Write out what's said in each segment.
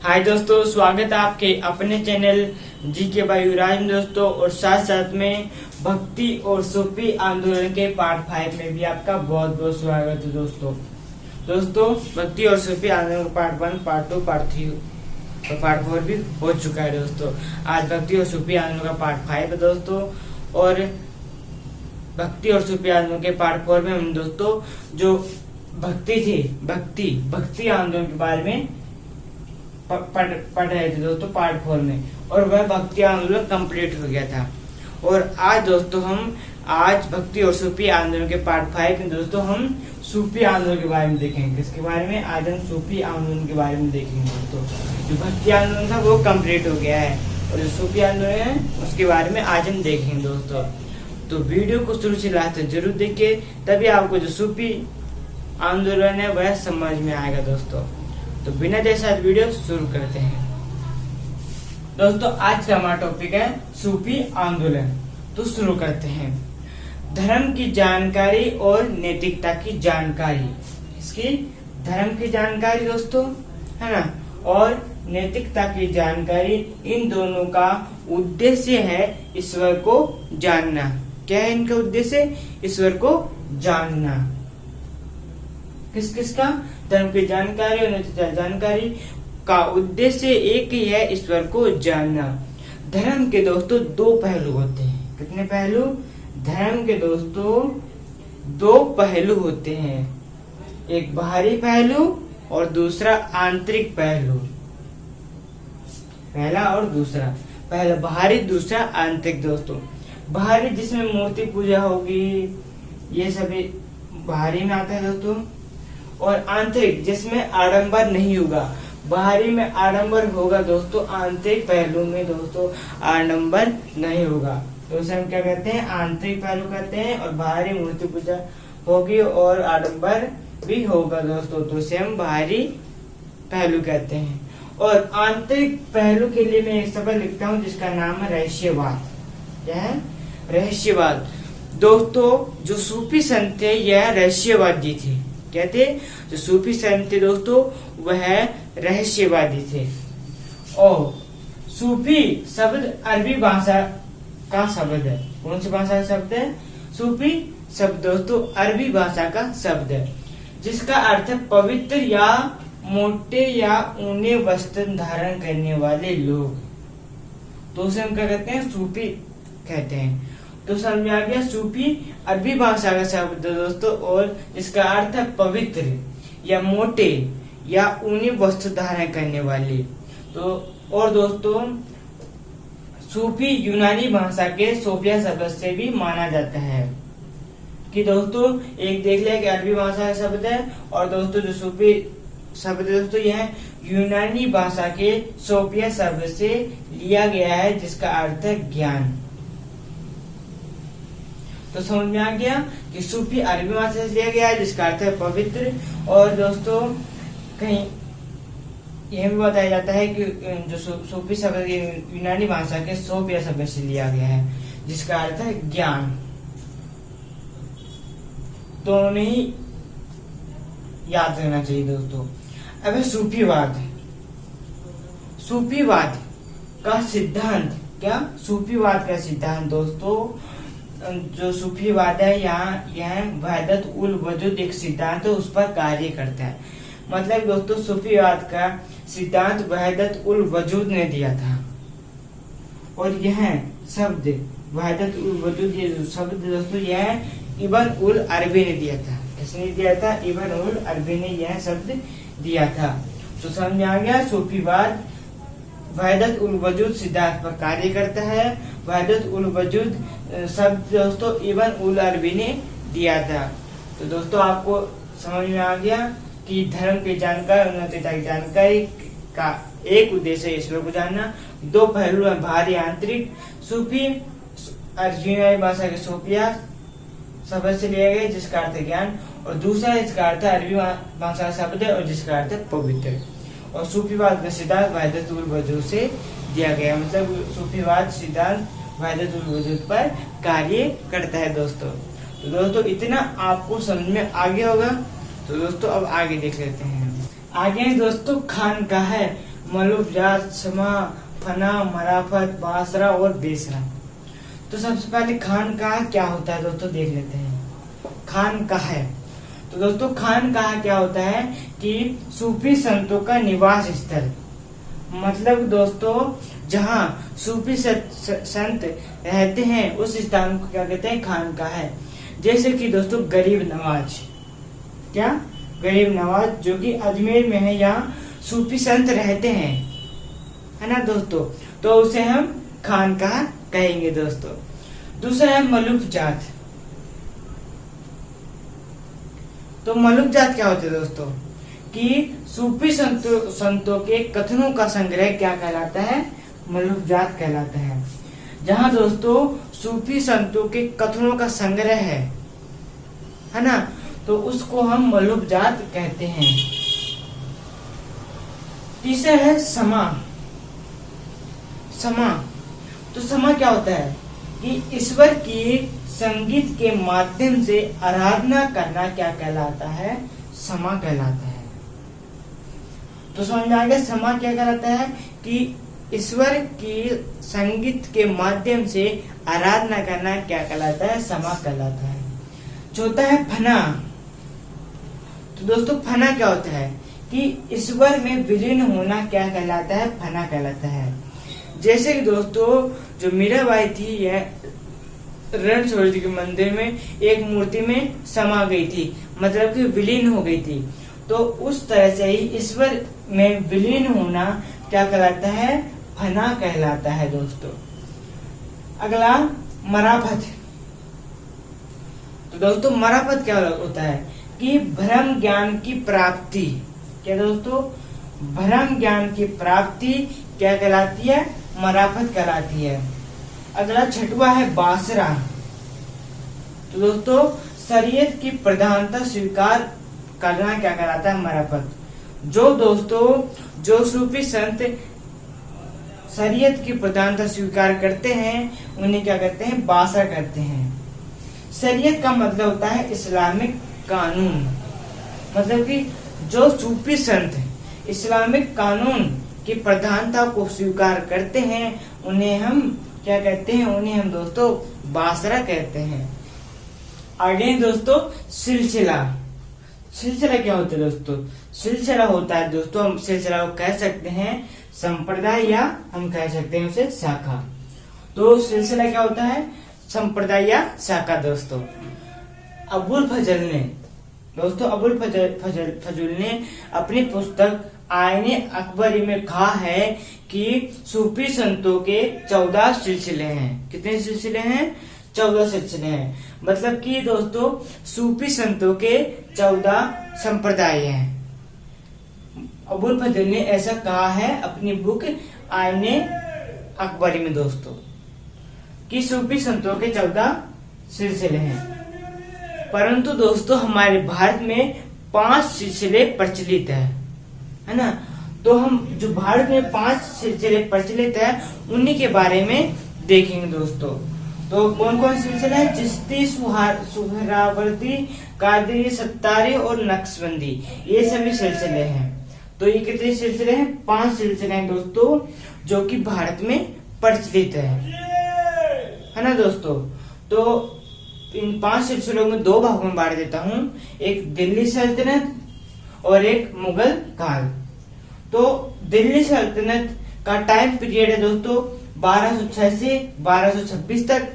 हाय दोस्तों, स्वागत है आपके अपने चैनल जी के बाई युवराज में दोस्तों। और साथ साथ में भक्ति और सूफी आंदोलन के पार्ट 5 में भी आपका बहुत बहुत स्वागत है दोस्तों। भक्ति और सूफी आंदोलन का पार्ट 1, पार्ट 2, पार्ट 3 और पार्ट 4 भी हो चुका है दोस्तों। आज भक्ति और सूफी आंदोलन का पार्ट 5 है दोस्तों। और भक्ति और सूफी आंदोलन के पार्ट 4 में हम दोस्तों जो भक्ति थी, भक्ति आंदोलन के बारे में पढ़ रहे थे दोस्तों पार्ट 4 में। और वह भक्ति आंदोलन कंप्लीट हो गया था। और आज दोस्तों हम भक्ति और सूफी आंदोलन के पार्ट 5 में दोस्तों हम सूफी आंदोलन के बारे में देखेंगे। किसके बारे में? आज हम सूफी आंदोलन के बारे में देखेंगे दोस्तों। जो भक्ति आंदोलन था वो कंप्लीट हो गया है और जो सूफी आंदोलन है उसके बारे में आज हम देखेंगे दोस्तों। तो वीडियो को शुरू से लास्ट तक जरूर देखिए, तभी आपको जो सूफी आंदोलन है वह समझ में आएगा दोस्तों। तो बिना देर साथ वीडियो शुरू करते हैं दोस्तों। आज का हमारा टॉपिक है सूफी आंदोलन। तो शुरू करते हैं। धर्म की जानकारी और नैतिकता की जानकारी। इसकी धर्म की जानकारी दोस्तों है ना, और नैतिकता की जानकारी, इन दोनों का उद्देश्य है ईश्वर को जानना। क्या है इनका उद्देश्य? ईश्वर को जानना। किस का? धर्म की जानकारी और नैतिकता जानकारी का उद्देश्य एक ही है, ईश्वर को जानना। धर्म के दोस्तों दो पहलू होते हैं। कितने पहलू? धर्म के दोस्तों दो पहलू होते हैं, एक बाहरी पहलू और दूसरा आंतरिक पहलू। पहला और दूसरा, पहला बाहरी, दूसरा आंतरिक दोस्तों। बाहरी जिसमें मूर्ति पूजा होगी, ये सभी बाहरी में आता है दोस्तों। और आंतरिक जिसमें आडंबर नहीं होगा। बाहरी में आडंबर होगा दोस्तों, आंतरिक पहलू में दोस्तों आडंबर नहीं होगा। तो उसे हम क्या कहते हैं? आंतरिक पहलू कहते हैं। और बाहरी मूर्ति पूजा होगी और आडंबर भी होगा दोस्तों, तो उसे हम बाहरी पहलू कहते हैं। और आंतरिक पहलू के लिए मैं एक शब्द लिखता हूँ जिसका नाम है रहस्यवाद। क्या है? रहस्यवाद। दोस्तों जो सूफी संत थे यह रहस्यवादी थे। क्या थे? जो सूफी संत थे दोस्तों वह रहस्यवादी थे। और सूफी शब्द अरबी भाषा का शब्द है। कौन सी भाषा का शब्द है? सूफी शब्द दोस्तों अरबी भाषा का शब्द है, जिसका अर्थ है पवित्र या मोटे या ऊने वस्त्र धारण करने वाले लोग। तो उसे हम क्या कहते हैं? सूफी कहते हैं। तो समझ में आ गया। सूफी अरबी भाषा का शब्द है दोस्तों, और इसका अर्थ है पवित्र या मोटे या ऊनी वस्त्र धारण करने वाले। तो और दोस्तों सूफी यूनानी भाषा के सोफिया शब्द से भी माना जाता है। कि दोस्तों एक देख लिया कि अरबी भाषा का शब्द है, और दोस्तों जो सूफी शब्द है दोस्तों यह यूनानी भाषा के सोफिया शब्द से लिया गया है, जिसका अर्थ है ज्ञान। तो समझ में आ गया कि सूफी अरबी भाषा से लिया गया है, जिसका अर्थ है पवित्र। और दोस्तों कहीं यह भी बताया जाता है कि जो सूफी शब्द यूनानी भाषा के सोफिया शब्द से लिया गया है, जिसका अर्थ है ज्ञान। दोनों ही याद रखना चाहिए दोस्तों। अब है सूफीवाद। सूफीवाद का सिद्धांत। क्या? सूफीवाद का सिद्धांत दोस्तों, जो सूफीवाद है यहाँ यह वहदत उल वजूद एक सिद्धांत है, उस पर कार्य करता है। मतलब दोस्तों सूफीवाद का सिद्धांत वहदत उल वजूद ने दिया था। और यह शब्द वहदत उल वजूद, ये शब्द दोस्तों यह इब्न उल अरबी ने दिया था। किसने दिया था? इब्न उल अरबी ने यह शब्द दिया था। तो समझ में आ गया। सूफीवाद वहदत उल वजूद सिद्धांत पर कार्य करता है। वहदत उल वजूद शब्द दोस्तों इब्न उल अरबी ने दिया था। तो दोस्तों आपको समझ में आ गया कि धर्म की जानकारी और नैतिकता की जानकारी का एक उद्देश्य है ईश्वर को जानना। दो पहलू है, बाहरी आंतरिक। सूफी यूनानी भाषा के सोफिया शब्द से लिया गया, जिसका अर्थ है ज्ञान। और दूसरा इसका अर्थ है अरबी भाषा का शब्द है, और जिसका अर्थ है पवित्र। और सूफीवाद का सिद्धांत वहदत उल वजूद से दिया गया। मतलब सूफीवाद सिद्धांत वहदत उल वजूद पर कार्य करता है दोस्तों। तो दोस्तों इतना आपको समझ में आ गया होगा। तो दोस्तों अब आगे देख लेते हैं। आगे दोस्तों खान का है मलुकजात, शमा, फना, मराफत, बासरा और बेसरा। तो सबसे पहले खानकाह क्या होता है दोस्तों देख लेते हैं। खानकाह है तो दोस्तों खानकाह क्या होता है कि सूफी संतों का निवास स्थल, मतलब दोस्तों जहाँ सूफी संत रहते हैं उस स्थान को क्या कहते हैं, खानकाह है। जैसे कि दोस्तों गरीब नवाज, क्या गरीब नवाज जो कि अजमेर में है, यहाँ सूफी संत रहते हैं, है ना दोस्तों, तो उसे हम खानकाह कहेंगे दोस्तों। दूसरा है मलुक जात। तो मलुक जात क्या होते हैं दोस्तों कि सूफी संतों के कथनों का संग्रह क्या कहलाता है, मलुक जात कहलाता है। जहाँ दोस्तों सूफी संतों के कथनों का संग्रह है ना, तो उसको हम मलुक जात कहते हैं। तीसरा है समा। समा तो समा क्या होता है कि ईश्वर की संगीत के माध्यम से आराधना करना क्या कहलाता है, समा कहलाता है। तो समझ में आ गया समा क्या कहलाता है कि ईश्वर की संगीत के माध्यम से आराधना करना क्या कहलाता है, समा कहलाता है। चौथा है फना। तो दोस्तों फना क्या होता है कि ईश्वर में विलीन होना क्या कहलाता है, फना कहलाता है। जैसे कि दोस्तों जो मीराबाई थी यह रणछोड़ जी के मंदिर में एक मूर्ति में समा गई थी, मतलब कि विलीन हो गई थी। तो उस तरह से ही ईश्वर में विलीन होना क्या कहलाता है, फना कहलाता है दोस्तों। अगला मराफत। तो दोस्तों मराफत क्या होता है कि भ्रम ज्ञान की प्राप्ति। क्या दोस्तों, भ्रम ज्ञान की प्राप्ति क्या कहलाती है, मराफत कहलाती है। अगला छठवा है बासरा। तो दोस्तों शरीयत की प्रधानता स्वीकार करना क्या कहलाता है, मराफत। जो दोस्तों जो सूफी संत शरीयत की प्रधानता स्वीकार करते हैं उन्हें क्या कहते हैं, बासरा कहते हैं। शरीयत का मतलब होता है इस्लामिक कानून, मतलब कि जो सूफी संत इस्लामिक कानून की प्रधानता को स्वीकार करते हैं उन्हें हम क्या कहते हैं, उन्हें हम दोस्तों बासरा कहते हैं। आगे दोस्तों सिलसिला। सिलसिला क्या होता है दोस्तों, सिलसिला होता है दोस्तों, हम सिलसिला को कह सकते हैं संप्रदाय या हम कह सकते हैं उसे शाखा। तो सिलसिला क्या होता है, संप्रदाय या शाखा दोस्तों। अबुल फजल ने अपनी पुस्तक आईने अकबरी में कहा है कि सूफी संतों के 14 सिलसिले हैं। कितने सिलसिले हैं, 14 सिलसिले हैं। मतलब कि दोस्तों सूफी संतों के 14 संप्रदाय हैं। अबुल फजल ने ऐसा कहा है अपनी बुक आईने अकबरी में दोस्तों कि सूफी संतों के 14 सिलसिले हैं। परंतु दोस्तों हमारे भारत में 5 सिलसिले प्रचलित है ना। तो हम जो भारत में 5 सिलसिले प्रचलित है उन्हीं के बारे में देखेंगे दोस्तों। तो कौन कौन सिलसिले हैं, चिश्ती, सुहरावर्दी, कादरी, सत्तारी और नक्शबंदी, ये सभी सिलसिले हैं। तो ये कितने सिलसिले हैं, 5 सिलसिले हैं दोस्तों जो कि भारत में प्रचलित है ना दोस्तों। तो इन 5 सिलसिलों में 2 भागों में बांट देता हूँ, एक दिल्ली सल्तनत और एक मुगल काल। तो दिल्ली सल्तनत का टाइम पीरियड है दोस्तों 1206 से 1226 तक,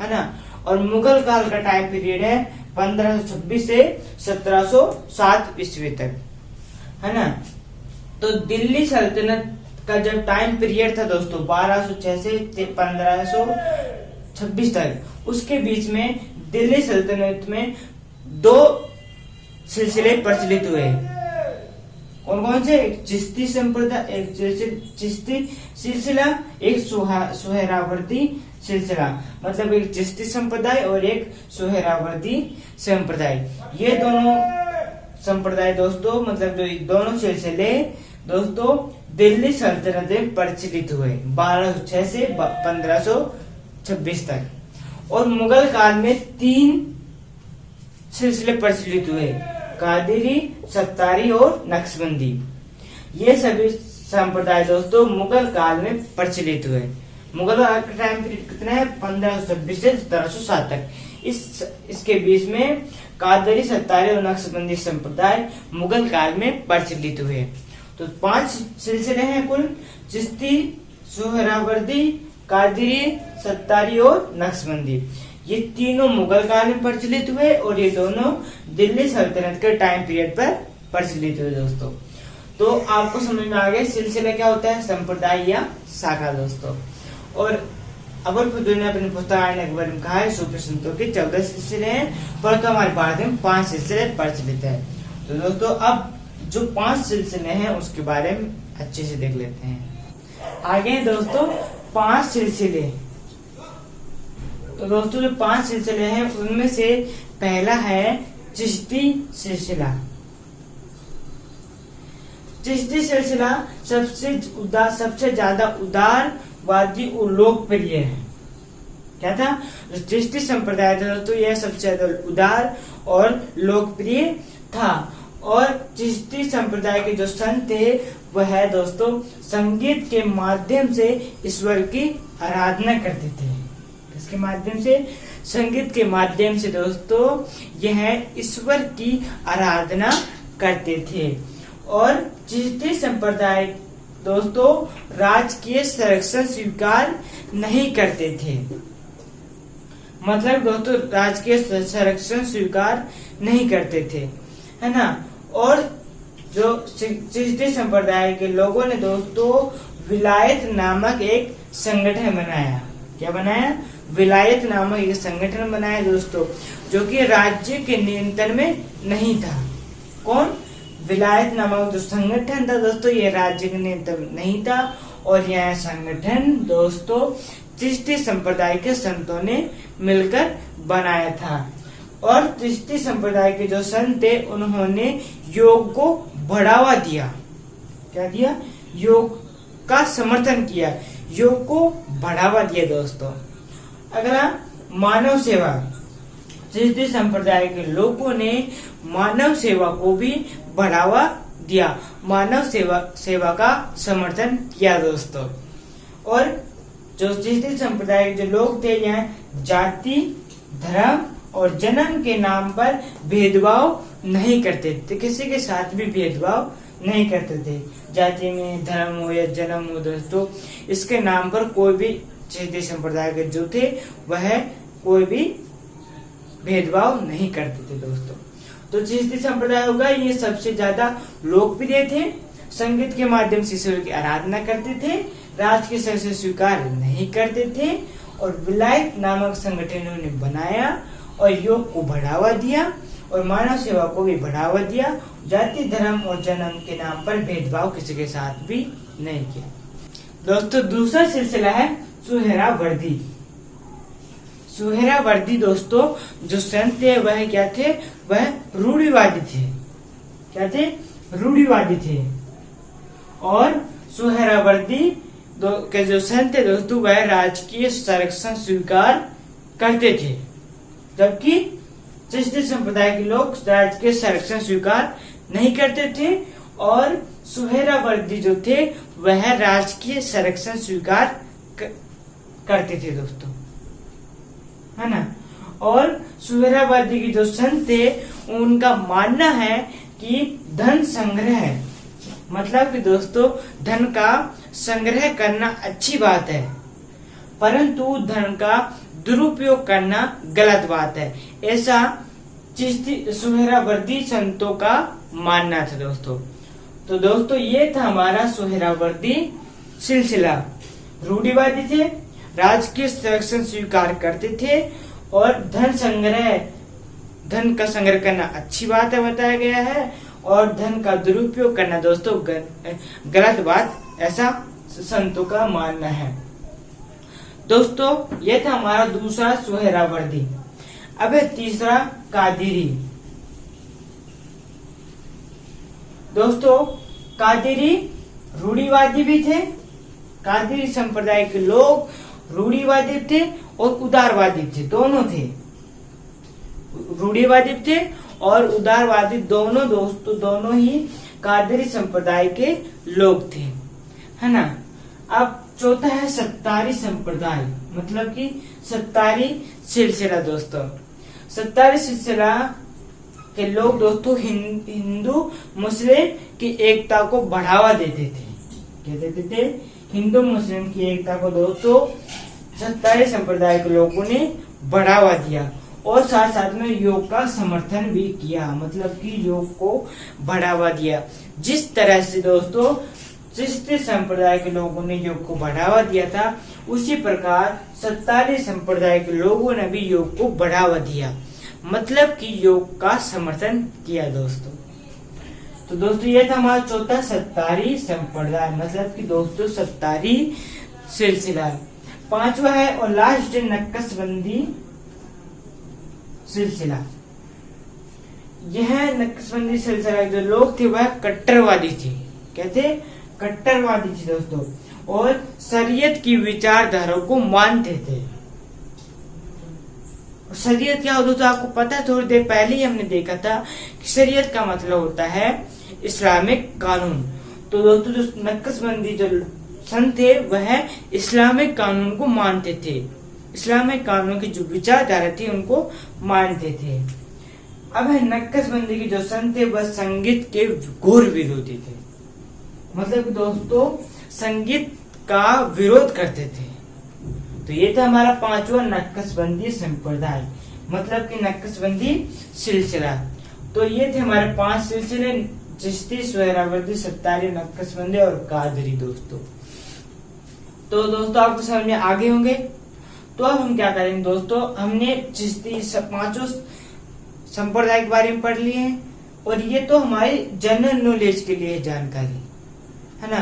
है ना। और मुगल काल का टाइम पीरियड है 1526 से 1707 ईस्वी तक, है ना। तो दिल्ली सल्तनत का जब टाइम पीरियड था दोस्तों 1206 से 1526 तक, उसके बीच में दिल्ली सल्तनत में 2 सिलसिले प्रचलित हुए। कौन कौन से, एक चिश्ती संप्रदाय, एक चिश्ती सिलसिला, एक सुहरावर्दी सिलसिला, मतलब एक चिश्ती संप्रदाय और एक सुहरावर्दी संप्रदाय। ये दोनों संप्रदाय दोस्तों, मतलब जो दोनों सिलसिले दोस्तों दिल्ली सल्तनत में प्रचलित हुए 1206 से 1526 तक। और मुगल काल में 3 सिलसिले प्रचलित हुए, कादिरी, सत्तारी और नक्शबंदी। ये सभी संप्रदाय दोस्तों मुगल काल में प्रचलित हुए। मुगल काल का टाइम पीरियड कितना है? 1526 से 1707 तक। इसके बीच में कादरी, सत्तारी और नक्शबंदी संप्रदाय मुगल काल में प्रचलित हुए। तो 5 सिलसिले हैं कुल: चिश्ती, सुहरावर्दी, कादरी, सत्तारी और नक्शबंदी। ये तीनों मुगल काल में प्रचलित हुए और ये दोनों दिल्ली सल्तनत के टाइम पीरियड पर प्रचलित हुए दोस्तों। तो आपको समझ में आ गया सिलसिला क्या होता है, संप्रदाय या शाखा दोस्तों। और अवलपुत्र ने अपनी पुस्तक आयना के बारे में कहा है सूफी संतों के 14 सिलसिले हैं, परंतु हमारे भारत में 5 सिलसिले प्रचलित है। तो दोस्तों अब जो 5 सिलसिले हैं उसके बारे में अच्छे से देख लेते हैं। आगे दोस्तों 5 सिलसिले। तो दोस्तों जो 5 सिलसिले हैं उनमें से पहला है चिश्ती सिलसिला। चिश्ती सिलसिला सबसे ज्यादा उदारवादी और लोकप्रिय है। क्या था? जो चिश्ती संप्रदाय था दोस्तों यह सबसे ज्यादा उदार और लोकप्रिय था। और चिश्ती संप्रदाय के जो संत थे वह है दोस्तों संगीत के माध्यम से ईश्वर की आराधना करते थे। इसके माध्यम से, संगीत के माध्यम से दोस्तों यह ईश्वर की आराधना करते थे। और चिश्ती संप्रदाय दोस्तों राजकीय संरक्षण स्वीकार नहीं करते थे। मतलब दोस्तों राजकीय संरक्षण स्वीकार नहीं करते थे, है ना। और जो चिश्ती संप्रदाय के लोगों ने दोस्तों विलायत नामक एक संगठन बनाया। क्या बनाया? विलायत नामक एक संगठन बनाया दोस्तों, जो कि राज्य के नियंत्रण में नहीं था। कौन? विलायत नामक जो संगठन था दोस्तों ये राज्य के नियंत्रण में नहीं था। और यह संगठन दोस्तों चिश्ती संप्रदाय के संतों ने मिलकर बनाया था। और चिश्ती संप्रदाय के जो संत थे उन्होंने योग को बढ़ावा दिया। क्या दिया? योग का समर्थन किया, योग को बढ़ावा दिया दोस्तों। अगला मानव सेवा। चिश्ती संप्रदाय के लोगों ने मानव सेवा को भी बढ़ावा दिया, मानव सेवा का समर्थन किया दोस्तों। और जो चिश्ती संप्रदाय के जो लोग थे यह जाति, धर्म और जन्म के नाम पर भेदभाव नहीं करते थे। किसी के साथ भी भेदभाव नहीं करते थे। जाति में, धर्म हो या जन्म हो दोस्तों, इसके नाम पर कोई भी चिश्ती संप्रदाय के जो थे वह कोई भी भेदभाव नहीं करते थे दोस्तों। तो चिश्ती संप्रदाय होगा ये सबसे ज्यादा लोकप्रिय थे, संगीत के माध्यम से ईश्वर की आराधना करते थे, राजकीय संरक्षण स्वीकार नहीं करते थे और विलायत नामक संगठन उन्होंने बनाया और योग को बढ़ावा दिया और मानव सेवा को भी बढ़ावा दिया। जाति, धर्म और जन्म के नाम पर भेदभाव किसी के साथ भी नहीं किया दोस्तों। दूसरा सिलसिला है सुहरावर्दी। सुहरावर्दी दोस्तों जो संत थे वह क्या थे? वह रूढ़िवादी थे। क्या थे? रूढ़िवादी थे। और सुहरावर्दी के जो संत थे दोस्तों वह राजकीय संरक्षण स्वीकार करते थे, जबकि चिश्ती संप्रदाय के लोग राजकीय संरक्षण स्वीकार नहीं करते थे। और सुहरावर्दी जो थे वह राजकीय संरक्षण स्वीकार करते थे दोस्तों, है ना। और सुहरावर्दी के जो संत थे उनका मानना है कि धन संग्रह, मतलब कि दोस्तों धन का संग्रह करना अच्छी बात है, परंतु धन का दुरुपयोग करना गलत बात है। ऐसा चिश्ती सुहरावर्दी संतों का मानना था दोस्तों। तो दोस्तों ये था हमारा सुहरावर्दी सिलसिला। रूढ़िवादी थे, राजकीय संरक्षण स्वीकार करते थे और धन का संग्रह करना अच्छी बात है बताया गया है, और धन का दुरुपयोग करना दोस्तों गलत बात, ऐसा संतों का मानना है दोस्तों। यह था हमारा दूसरा सुहरावर्दी। अब है तीसरा कादिरी। दोस्तों कादिरी रूढ़िवादी भी थे। कादिरी संप्रदाय के लोग रूढ़िवादी थे और उदारवादी थे, दोनों थे। रूढ़िवादी थे और उदारवादी दोनों दोस्तों, दोनों ही कादिरी संप्रदाय के लोग थे। है ना। अब चौथा है सत्तारी संप्रदाय, मतलब कि सत्तारी सिलसिला दोस्तों। सत्तारी सिलसिला के लोग दोस्तों हिंदू मुस्लिम की एकता को बढ़ावा देते थे। क्या देते थे? हिंदू मुस्लिम की एकता को दोस्तों सत्तारी संप्रदाय के लोगों ने बढ़ावा दिया और साथ साथ में योग का समर्थन भी किया, मतलब कि योग को बढ़ावा दिया। जिस तरह से दोस्तों चिश्ती संप्रदाय के लोगों ने योग को बढ़ावा दिया था, उसी प्रकार सत्तारी संप्रदाय के लोगों ने भी योग को बढ़ावा दिया, मतलब कि योग का समर्थन किया दोस्तों। तो दोस्तों ये था हमारा चौथा सत्तारी संप्रदाय, मतलब कि दोस्तों सत्तारी सिलसिला। पांचवा है और लास्ट नक्शबंदी सिलसिला। यह नक्शबंदी सिलसिला जो लोग थे वह कट्टरवादी थे। कहते कट्टरवादी थे दोस्तों, और शरीयत की विचारधारा को मानते थे। शरीयत क्या होता था आपको पता है? थोड़ी देर पहले ही हमने देखा था कि शरीयत का मतलब होता है इस्लामिक कानून। तो दोस्तों जो नक्शबंदी जो संत थे वह इस्लामिक कानून को मानते थे, इस्लामिक कानून की जो विचारधारा थी उनको मानते थे। अब है नक्शबंदी के जो संत थे वह संगीत के घोर विरोधी थे, मतलब कि दोस्तों संगीत का विरोध करते थे। तो ये था हमारा पांचवा नक्शबंदी संप्रदाय, मतलब कि नक्शबंदी सिलसिला। तो ये थे हमारे 5 सिलसिले, चिश्ती, सोहरावर्दी, सत्तारी, नक्शबंदी और कादरी दोस्तों। तो दोस्तों आपको समझ में आगे होंगे। तो अब हम क्या करेंगे दोस्तों, हमने चिश्ती पांचों संप्रदाय के बारे में पढ़ लिए हैं, और ये तो हमारी जनरल नॉलेज के लिए जानकारी है ना।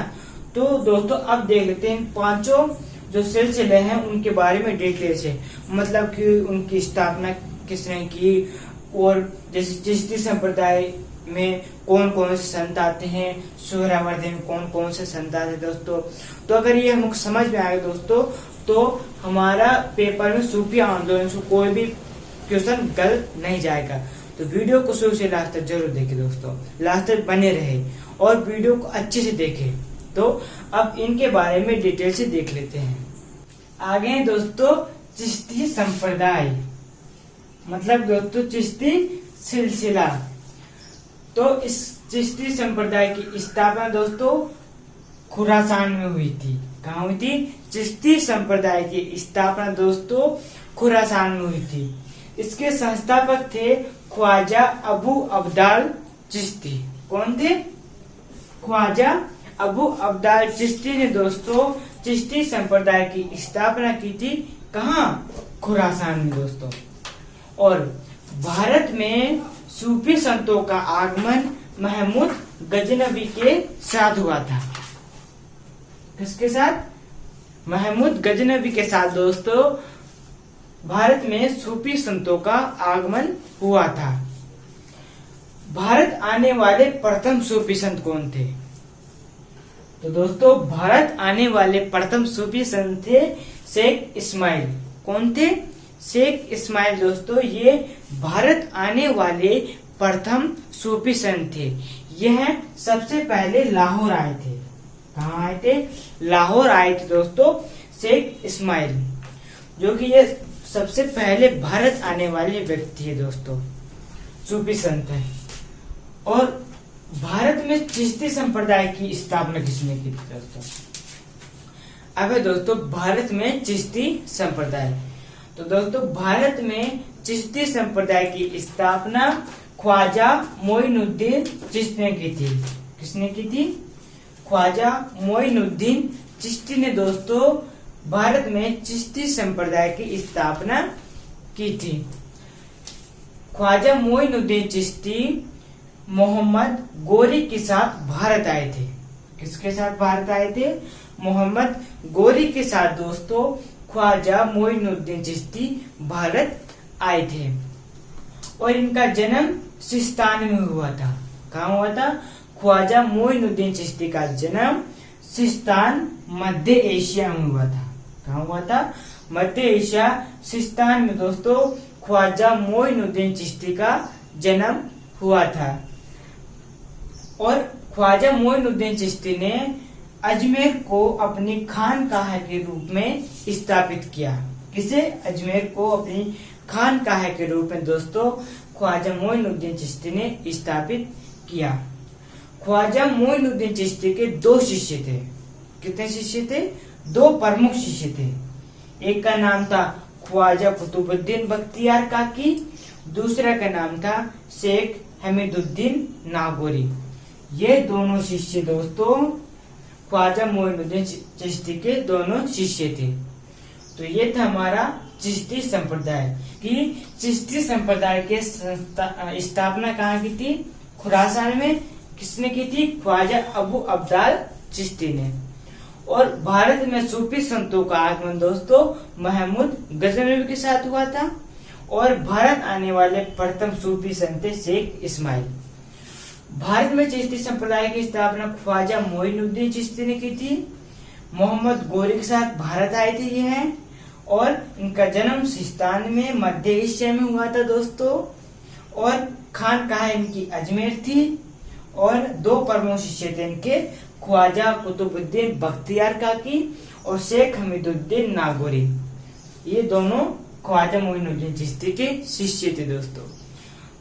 तो दोस्तों अब देख लेते हैं पांचों जो सिलसिले हैं उनके बारे में डिटेल से, मतलब कि उनकी स्थापना किसने की, और जैसे चिश्ती संप्रदाय में कौन कौन से संत आते हैं, सोहरावर्दी में कौन कौन से संत आते हैं दोस्तों। तो अगर ये हमको समझ में आएगा दोस्तों, तो हमारा पेपर में सूफी आंदोलन से कोई भी क्वेश्चन गलत नहीं जाएगा। तो वीडियो को शुरू से लास्ट तक जरूर देखें दोस्तों, लास्ट तक बने रहे और वीडियो को अच्छे से देखें। तो अब इनके बारे में डिटेल से देख लेते हैं। आगे हैं दोस्तों चिश्ती संप्रदाय, मतलब दोस्तों चिश्ती सिलसिला। तो इस चिश्ती संप्रदाय की स्थापना दोस्तों खुरासान में हुई थी। कहाँ हुई थी? चिश्ती संप्रदाय की स्थापना दोस्तों खुरासान में हुई थी। इसके संस्थापक थे ख्वाजा अबू अब्दाल चिश्ती। कौन थे? ख्वाजा अबू अब्दाल चिश्ती ने दोस्तों चिश्ती संप्रदाय की स्थापना की थी। कहाँ? खुरासान में दोस्तों। और भारत में सूफी संतों का आगमन महमूद गजनवी के साथ हुआ था। किसके साथ? महमूद गजनवी के साथ दोस्तों भारत में सूफी संतों का आगमन हुआ था। भारत आने वाले प्रथम सूफी संत कौन थे? तो दोस्तों भारत आने वाले प्रथम सूफी संत थे शेख इस्माइल। कौन थे? शेख इस्माइल दोस्तों ये भारत आने वाले प्रथम सूफी संत थे। यह सबसे पहले लाहौर आए थे। कहाँ आए थे? लाहौर आए थे दोस्तों शेख इस्माइल, जो कि ये सबसे पहले भारत आने वाले व्यक्ति है दोस्तों, सूफी संत है। और भारत में चिश्ती संप्रदाय की स्थापना किसने की थी दोस्तों? अब है दोस्तों भारत में चिश्ती संप्रदाय। तो दोस्तों भारत में चिश्ती संप्रदाय की स्थापना ख्वाजा मोइनुद्दीन चिश्ती ने की थी। किसने की थी? ख्वाजा मोइनुद्दीन चिश्ती ने दोस्तों भारत में चिश्ती संप्रदाय की स्थापना की थी। ख्वाजा मोइनुद्दीन चिश्ती मोहम्मद गोरी के साथ भारत आए थे। किसके साथ भारत आए थे? मोहम्मद गोरी के साथ दोस्तों ख्वाजा मोइनुद्दीन चिश्ती भारत आए थे। और इनका जन्म सिस्तान में हुआ था। कहाँ हुआ था? ख्वाजा मोइनुद्दीन चिश्ती का जन्म सिस्तान मध्य एशिया में हुआ था। कहाँ हुआ था? मध्य एशिया सिस्तान में दोस्तों ख्वाजा मोइनुद्दीन चिश्ती का जन्म हुआ था। और ख्वाजा मोइनुद्दीन चिश्ती ने अजमेर को अपनी खानकाह के रूप में स्थापित किया। किसे? अजमेर को अपनी खानकाह के रूप में दोस्तों ख्वाजा मोइनुद्दीन चिश्ती ने स्थापित किया। ख्वाजा मोइनुद्दीन चिश्ती के 2 शिष्य थे। कितने शिष्य थे? 2 प्रमुख शिष्य थे। एक का नाम था ख्वाजा कुतुबुद्दीन बख्तियार काकी, दूसरा का नाम था शेख हमीदुद्दीन नागौरी। ये दोनों शिष्य दोस्तों ख्वाजा मोइनुद्दीन चिश्ती के दोनों शिष्य थे। तो ये था हमारा चिश्ती संप्रदाय कि चिश्ती संप्रदाय के स्थापना कहाँ की थी? खुरासान में। किसने की थी? ख्वाजा अबू अब्दाल चिश्ती ने। और भारत में सूफी संतों का आगमन दोस्तों महमूद गजनवी के साथ हुआ था। और भारत आने वाले प्रथम सूफी संत शेख इस्माइल। भारत में चिश्ती संप्रदाय की स्थापना ख्वाजा मोइनुद्दीन चिश्ती ने की थी। मोहम्मद गोरी के साथ भारत आए थे ये हैं। और इनका जन्म सिस्तान में मध्य एशिया में हुआ था दोस्तों। और खानकाह इनकी अजमेर थी। और 2 प्रमुख शिष्य थे इनके, ख्वाजा कुतुबुद्दीन बख्तियार काकी और शेख हमीदुद्दीन नागौरी। ये दोनों ख्वाजा मोइनुद्दीन चिश्ती के शिष्य थे दोस्तों।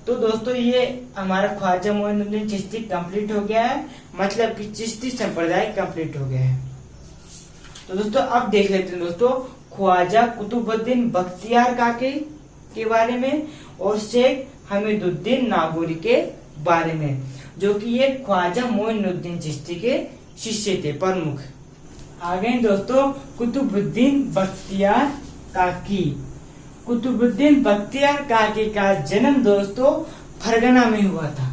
तो दोस्तों ये हमारा ख्वाजा मोइनुद्दीन चिश्ती कंप्लीट हो गया है, मतलब कि चिश्ती संप्रदाय कंप्लीट हो गया है। तो दोस्तों अब देख लेते हैं दोस्तों ख्वाजा कुतुबुद्दीन बख्तियार काकी के बारे में और शेख हमीदुद्दीन नागौरी के बारे में, जो कि ये ख्वाजा मोइनुद्दीन चिश्ती के शिष्य थे प्रमुख। आगे दोस्तों कुतुबुद्दीन बख्तियार काकी। कुतुबुद्दीन बख्तियार काकी का जन्म दोस्तों फरगना में हुआ था।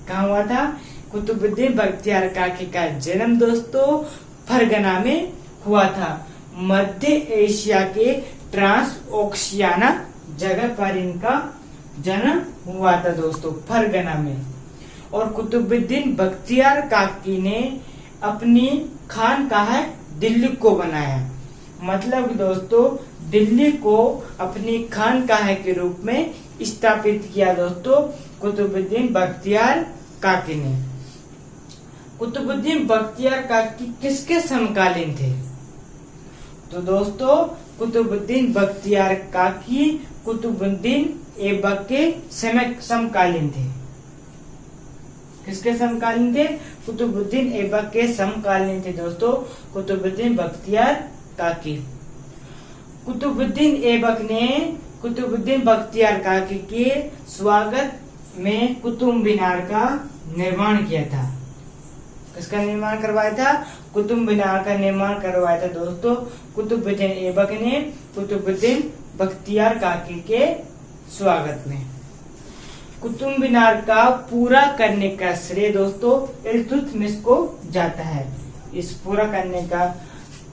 कहाँ हुआ था? कुतुबुद्दीन बख्तियार काकी का जन्म दोस्तों फरगना में हुआ था। मध्य एशिया के ट्रांस ओक्शियाना जगह पर इनका जन्म हुआ था दोस्तों, फरगना में। और कुतुबुद्दीन बख्तियार काकी ने अपनी खानकाह दिल्ली को बनाया, मतलब दोस्तों दिल्ली को अपनी खानकाह के रूप में स्थापित किया दोस्तों कुतुबुद्दीन बख्तियार काकी ने। कुतुबुद्दीन बख्तियार काकी किसके समकालीन थे? तो दोस्तों कुतुबुद्दीन बख्तियार काकी कुतुबुद्दीन ऐबक के समकालीन थे। किसके समकालीन थे? कुतुबुद्दीन ऐबक के समकालीन थे दोस्तों कुतुबुद्दीन बख्तियार काकी। कुतुबुद्दीन ऐबक ने कुतुबुद्दीन बख्तियार काकी के स्वागत में कुतुब मीनार का निर्माण किया था। किसका निर्माण करवाया था? कुतुब मीनार का निर्माण करवाया था दोस्तों कुतुबुद्दीन ऐबक ने कुतुबुद्दीन बख्तियार काकी के स्वागत में। कुतुब मीनार का पूरा करने का श्रेय दोस्तों इल्तुतमिश को जाता है। इस पूरा करने का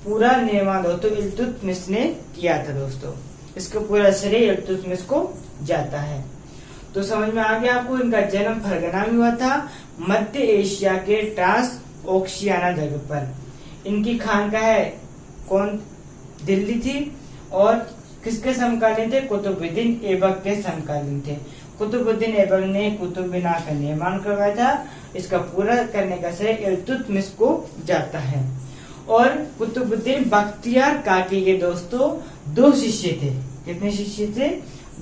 पूरा निर्माण दोस्तों इल्तुतमिश ने किया था दोस्तों। इसका पूरा श्रेय इल्तुतमिश को जाता है। तो समझ में आ गया आपको। इनका जन्म फरगना में हुआ था, मध्य एशिया के ट्रांस ओक्शियाना जगह पर। इनकी खानकाह कौन? दिल्ली थी। और किसके समकालीन थे? कुतुबुद्दीन ऐबक के समकालीन थे। कुतुबुद्दीन ऐबक ने कुतुब मीनार का निर्माण करवाया था। इसका पूरा करने का श्रेय इल्तुतमिश को जाता है। और कुतुबुद्दीन बख्तियार काकी के दोस्तों 2 शिष्य थे। कितने शिष्य थे?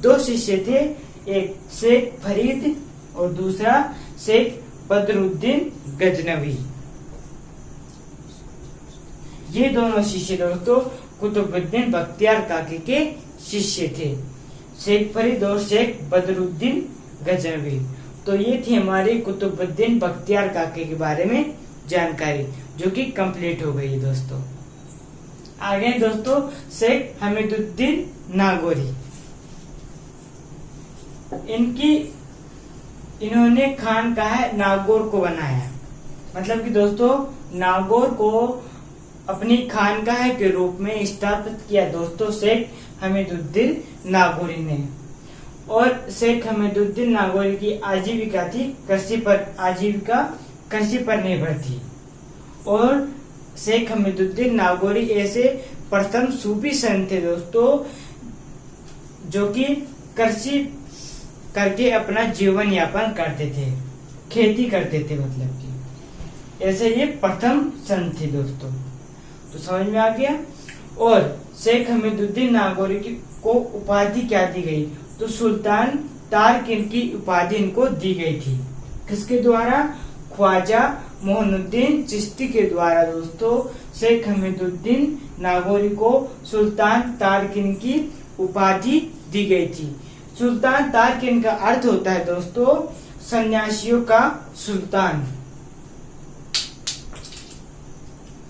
2 शिष्य थे। एक शेख फरीद और दूसरा शेख बदरुद्दीन गजनवी। ये दोनों शिष्य दोस्तों कुतुबुद्दीन बख्तियार काकी के शिष्य थे, शेख फरीद और शेख बदरुद्दीन गजनवी। तो ये थी हमारी कुतुबुद्दीन बख्तियार काकी के बारे में जानकारी, जो कि कंप्लीट हो गई दोस्तों। आगे दोस्तों शेख हमीदुद्दीन नागौरी। इन्होंने खानकाह नागौर को बनाया, मतलब कि दोस्तों नागौर को अपनी खानकाह के रूप में स्थापित किया दोस्तों शेख हमीदुद्दीन नागौरी ने। और शेख हमीदुद्दीन नागौरी की आजीविका थी कृषि पर निर्भर थी। और शेख हमीदुद्दीन नागौरी ऐसे प्रथम सूफी संत थे दोस्तों जो कि कृषि करके अपना जीवन यापन करते थे, खेती करते थे, मतलब कि ऐसे ये प्रथम संत थे दोस्तों। तो समझ में आ गया। और शेख हमीदुद्दीन नागौरी को उपाधि क्या दी गई? तो सुल्तान तारकिन की उपाधि इनको दी गई थी। किसके द्वारा? ख्वाजा मोइनुद्दीन चिश्ती के द्वारा दोस्तों शेख हमीदुद्दीन नागौरी को सुल्तान तारकिन की उपाधि दी गई थी। सुल्तान तारकिन का अर्थ होता है दोस्तों सन्यासियों का सुल्तान।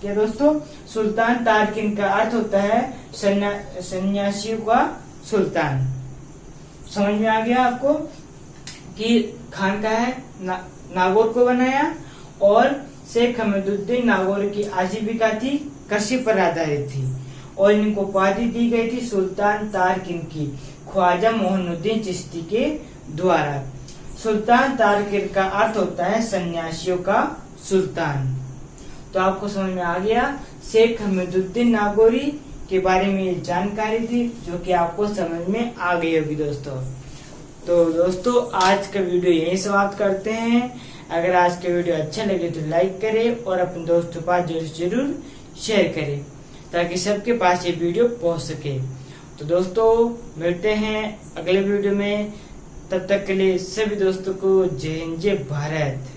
क्या दोस्तों? सुल्तान तारकिन का अर्थ होता है सन्यासियों का सुल्तान। समझ में आ गया आपको कि खानकाह है नागौर को बनाया और शेख हमीदुद्दीन नागौर की आजीविका थी कृषि पर आधारित थी और इनको उपाधि दी गई थी सुल्तान तारकिन की ख्वाजा मोइनुद्दीन चिश्ती के द्वारा। सुल्तान तारकिन का अर्थ होता है सन्यासियों का सुल्तान। तो आपको समझ में आ गया शेख हमीदुद्दीन नागौरी के बारे में ये जानकारी थी जो कि आपको समझ में आ गई होगी दोस्तों। तो दोस्तों आज का वीडियो यहीं समाप्त करते हैं। अगर आज का वीडियो अच्छा लगे तो लाइक करें और अपने दोस्तों के पास जरूर शेयर करें ताकि सबके पास ये वीडियो पहुंच सके। तो दोस्तों मिलते हैं अगले वीडियो में, तब तक के लिए सभी दोस्तों को जय हिंद जय भारत।